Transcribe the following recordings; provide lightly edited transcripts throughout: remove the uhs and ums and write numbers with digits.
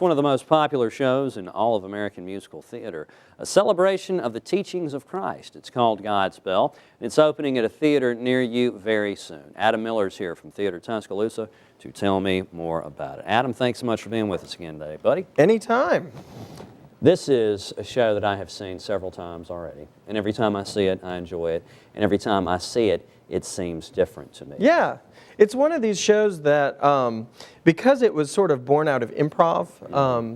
one of the most popular shows in all of American musical theater, a celebration of the teachings of Christ. It's called Godspell, and it's opening at a theater near you very soon. Adam Miller's here from Theatre Tuscaloosa to tell me more about it. Adam, thanks so much for being with us again today, buddy. Anytime. This is a show that I have seen several times already, and every time I see it, I enjoy it, and every time I see it, it seems different to me. Yeah, it's one of these shows that, because it was sort of born out of improv,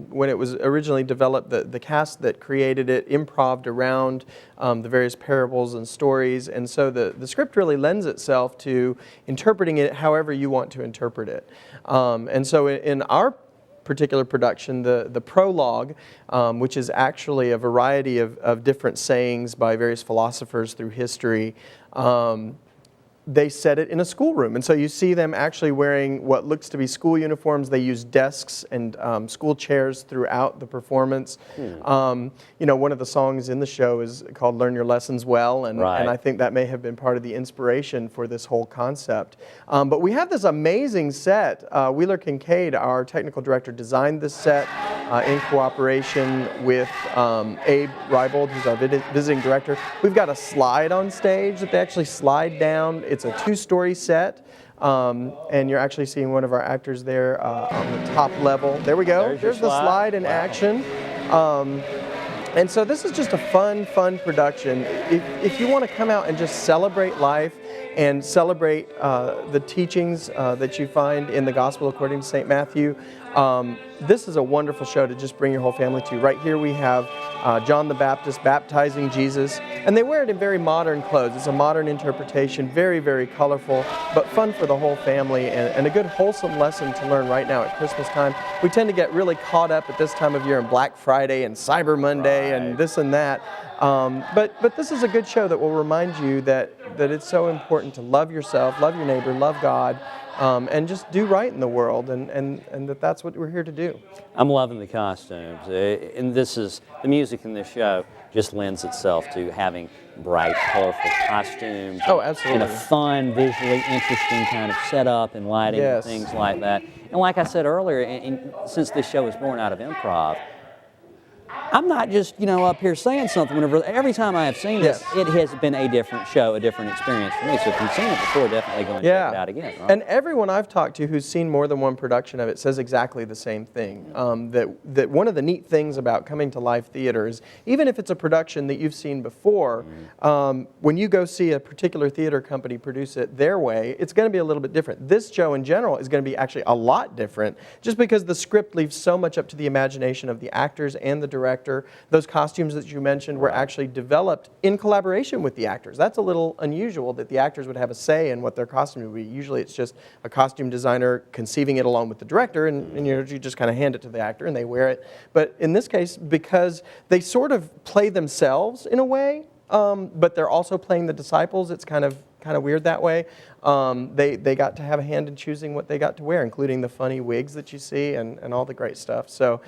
when it was originally developed, the cast that created it improv'd around the various parables and stories, and so the script really lends itself to interpreting it however you want to interpret it. And so in our particular production, the prologue, which is actually a variety of different sayings by various philosophers through history, they set it in a schoolroom. And so you see them actually wearing what looks to be school uniforms. They use desks and school chairs throughout the performance. You know, one of the songs in the show is called Learn Your Lessons Well, and I think that may have been part of the inspiration for this whole concept. But we have this amazing set. Wheeler Kincaid, our technical director, designed this set in cooperation with Abe Reibold, who's our visiting director. We've got a slide on stage that they actually slide down. It's a two-story set, and you're actually seeing one of our actors there on the top level. There we go. There's the slide in action. And so this is just a fun production. If you want to come out and just celebrate life and celebrate the teachings that you find in the Gospel according to St. Matthew, this is a wonderful show to just bring your whole family to. Right here we have John the Baptist baptizing Jesus, and they wear it in very modern clothes. It's a modern interpretation, very, very colorful, but fun for the whole family, and a good wholesome lesson to learn right now at Christmas time. We tend to get really caught up at this time of year in Black Friday and Cyber Monday and this and that, but this is a good show that will remind you that it's so important to love yourself, love your neighbor, love God, and just do right in the world, and that's what we're here to do. I'm loving the costumes, and the music in this show just lends itself to having bright, colorful costumes. Oh, absolutely. And a fun, visually interesting kind of setup and lighting and things like that. And like I said earlier, and since this show is born out of improv, I'm not just, up here saying something. Every time I have seen this, it has been a different show, a different experience for me. So if you've seen it before, definitely go and check it out again. Right? And everyone I've talked to who's seen more than one production of it says exactly the same thing. That one of the neat things about coming to live theater is, even if it's a production that you've seen before, when you go see a particular theater company produce it their way, it's going to be a little bit different. This show in general is going to be actually a lot different, just because the script leaves so much up to the imagination of the actors and the director. Those costumes that you mentioned were actually developed in collaboration with the actors. That's a little unusual that the actors would have a say in what their costume would be. Usually it's just a costume designer conceiving it along with the director, and you just kind of hand it to the actor and they wear it. But in this case, because they sort of play themselves in a way, but they're also playing the disciples, it's kind of weird that way. They got to have a hand in choosing what they got to wear, including the funny wigs that you see and all the great stuff. So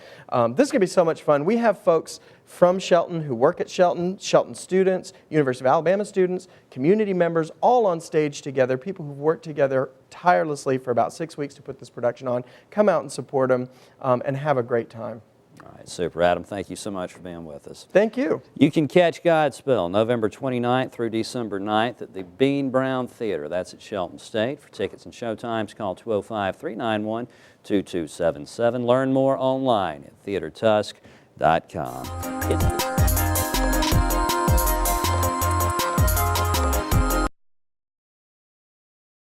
this is going to be so much fun. We have folks from Shelton who work at Shelton students, University of Alabama students, community members, all on stage together, people who've worked together tirelessly for about 6 weeks to put this production on. Come out and support them and have a great time. All right, super. Adam, thank you so much for being with us. Thank you. You can catch Godspell November 29th through December 9th at the Bean Brown Theater. That's at Shelton State. For tickets and showtimes, call 205-391-2277. Learn more online at theatretusk.com.